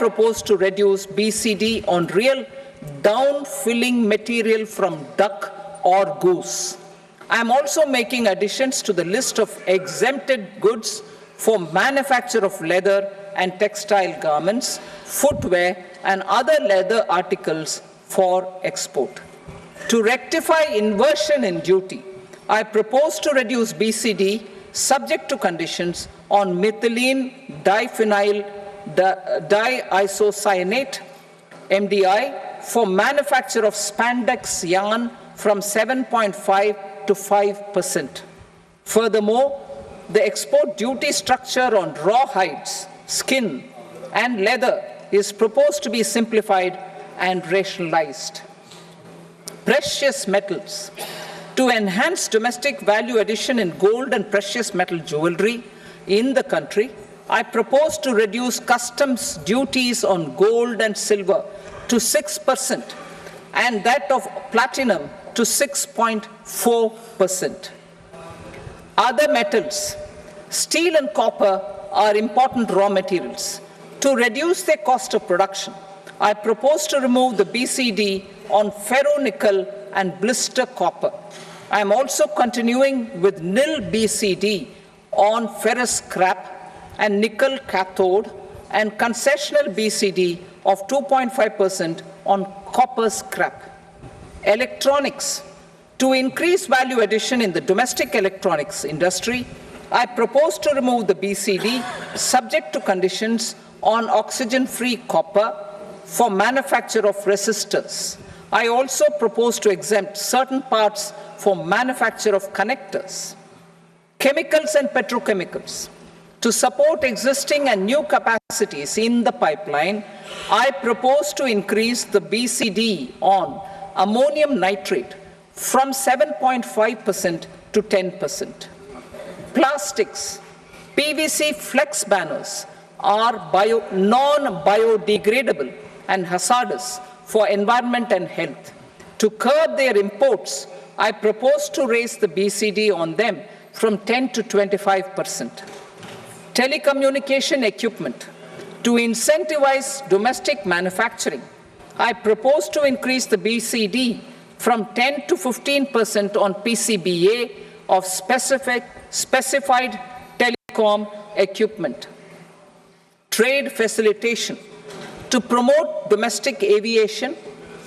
propose to reduce BCD on real down-filling material from duck or goose. I am also making additions to the list of exempted goods for manufacture of leather and textile garments, footwear, and other leather articles for export. To rectify inversion in duty, I propose to reduce BCD subject to conditions on methylene diphenyl diisocyanate MDI for manufacture of spandex yarn from 7.5 to 5%. Furthermore, the export duty structure on raw hides, skin, and leather is proposed to be simplified and rationalized. Precious metals. To enhance domestic value addition in gold and precious metal jewelry in the country, I propose to reduce customs duties on gold and silver to 6% and that of platinum to 6.4%. Other metals, steel and copper are important raw materials. To reduce their cost of production, I propose to remove the BCD on ferronickel and blister copper. I am also continuing with nil BCD on ferrous scrap and nickel cathode and concessional BCD of 2.5% on copper scrap. Electronics. To increase value addition in the domestic electronics industry, I propose to remove the BCD subject to conditions on oxygen-free copper for manufacture of resistors. I also propose to exempt certain parts for manufacture of connectors. Chemicals and petrochemicals. To support existing and new capacities in the pipeline, I propose to increase the BCD on ammonium nitrate from 7.5% to 10%. Plastics. PVC flex banners are non-biodegradable and hazardous for environment and health. To curb their imports, I propose to raise the BCD on them from 10 to 25%. Telecommunication equipment. To incentivize domestic manufacturing, I propose to increase the BCD from 10 to 15% on PCBA of specified telecom equipment. Trade facilitation. To promote domestic aviation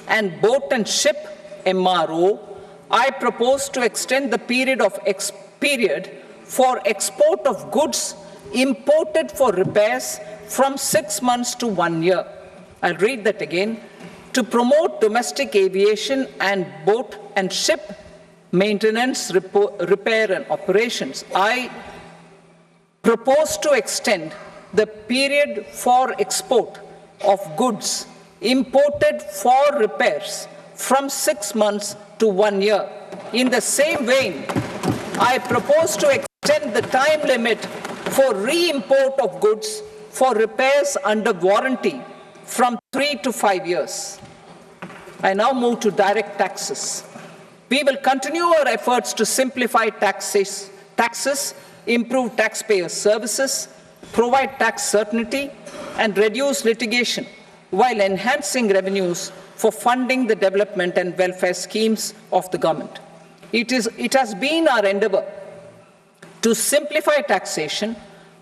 and boat and ship MRO, I propose to extend the period for export of goods imported for repairs from 6 months to 1 year. I'll read that again. To promote domestic aviation and boat and ship maintenance, repair and operations, I propose to extend the period for export of goods imported for repairs from 6 months to 1 year. In the same vein, I propose to extend the time limit for re-import of goods for repairs under warranty from 3 to 5 years. I now move to direct taxes. We will continue our efforts to simplify taxes, improve taxpayer services, provide tax certainty, and reduce litigation while enhancing revenues for funding the development and welfare schemes of the government. It has been our endeavor to simplify taxation.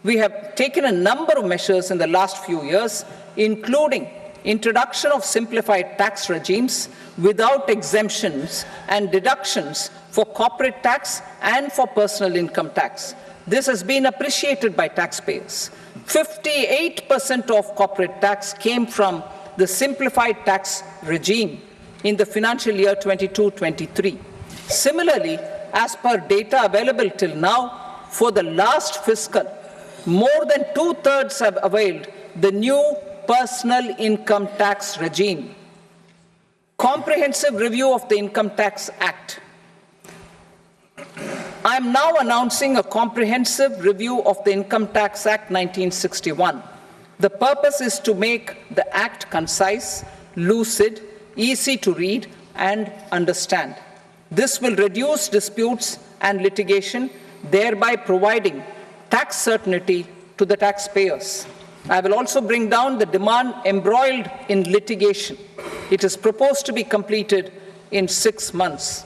We have taken a number of measures in the last few years, including introduction of simplified tax regimes without exemptions and deductions for corporate tax and for personal income tax. This has been appreciated by taxpayers. 58% of corporate tax came from the simplified tax regime in the financial year 22-23. Similarly, as per data available till now, for the last fiscal, more than 2/3 have availed the new personal income tax regime. Comprehensive review of the Income Tax Act. I am now announcing a comprehensive review of the Income Tax Act 1961. The purpose is to make the Act concise, lucid, easy to read and understand. This will reduce disputes and litigation, thereby providing tax certainty to the taxpayers. I will also bring down the demand embroiled in litigation. It is proposed to be completed in 6 months.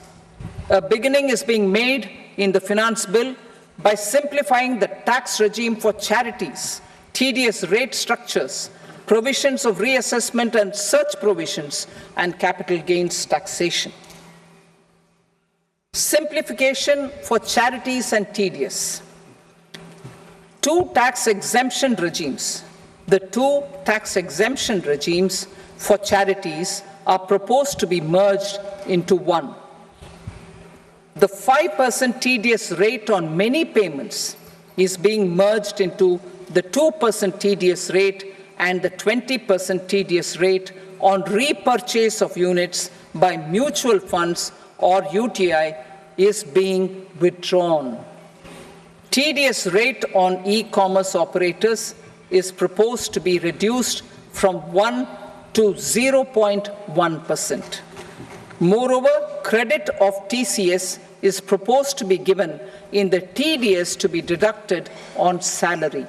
A beginning is being made in the finance bill by simplifying the tax regime for charities, tedious rate structures, provisions of reassessment and such provisions, and capital gains taxation. Simplification for charities and tedious. Two tax exemption regimes. The two tax exemption regimes for charities are proposed to be merged into one. The 5% tedious rate on many payments is being merged into the 2% tedious rate, and the 20% tedious rate on repurchase of units by mutual funds or UTI is being withdrawn. Tedious rate on e-commerce operators is proposed to be reduced from 1 to 0.1%. Moreover, credit of TCS is proposed to be given in the TDS to be deducted on salary.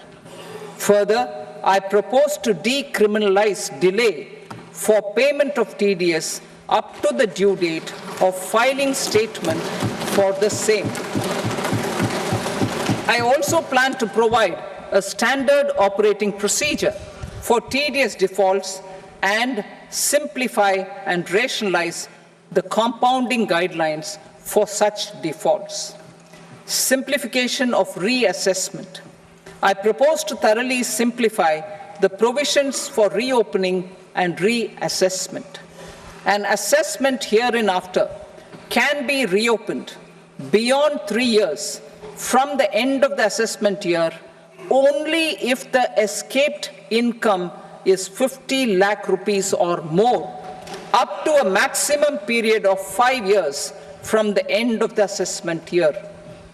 Further, I propose to decriminalize delay for payment of TDS up to the due date of filing statement for the same. I also plan to provide a standard operating procedure for TDS defaults and simplify and rationalize the compounding guidelines for such defaults. Simplification of reassessment. I propose to thoroughly simplify the provisions for reopening and reassessment. An assessment hereinafter can be reopened beyond 3 years from the end of the assessment year only if the escaped income is 50 lakh rupees or more, up to a maximum period of 5 years from the end of the assessment year.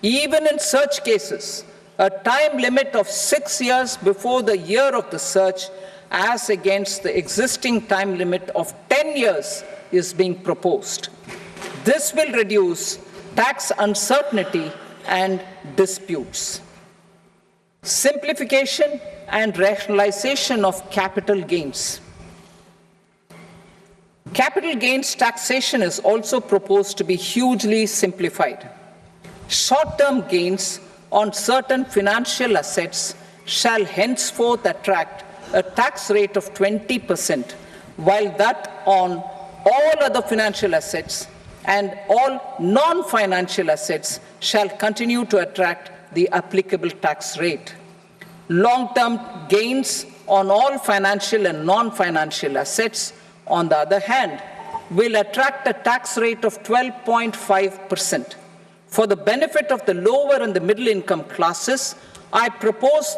Even in such cases, a time limit of 6 years before the year of the search, as against the existing time limit of 10 years, is being proposed. This will reduce tax uncertainty and disputes. Simplification and rationalization of capital gains. Capital gains taxation is also proposed to be hugely simplified. Short-term gains on certain financial assets shall henceforth attract a tax rate of 20%, while that on all other financial assets and all non-financial assets shall continue to attract the applicable tax rate. Long-term gains on all financial and non-financial assets, on the other hand, will attract a tax rate of 12.5%. For the benefit of the lower and the middle income classes, I propose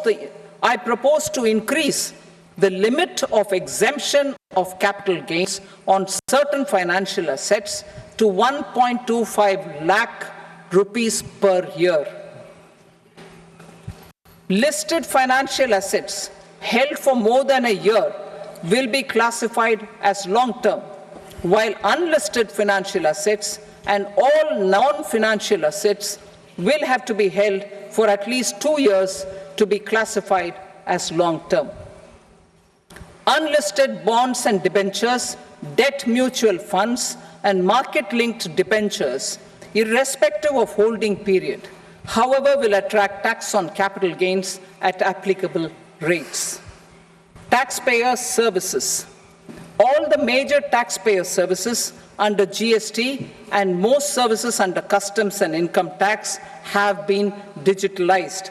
to increase the limit of exemption of capital gains on certain financial assets to 1.25 lakh rupees per year. Listed financial assets held for more than a year will be classified as long-term, while unlisted financial assets and all non-financial assets will have to be held for at least 2 years to be classified as long-term. Unlisted bonds and debentures, debt mutual funds, and market-linked debentures, irrespective of holding period, however, will attract tax on capital gains at applicable rates. Taxpayer services. All the major taxpayer services under GST and most services under customs and income tax have been digitalized.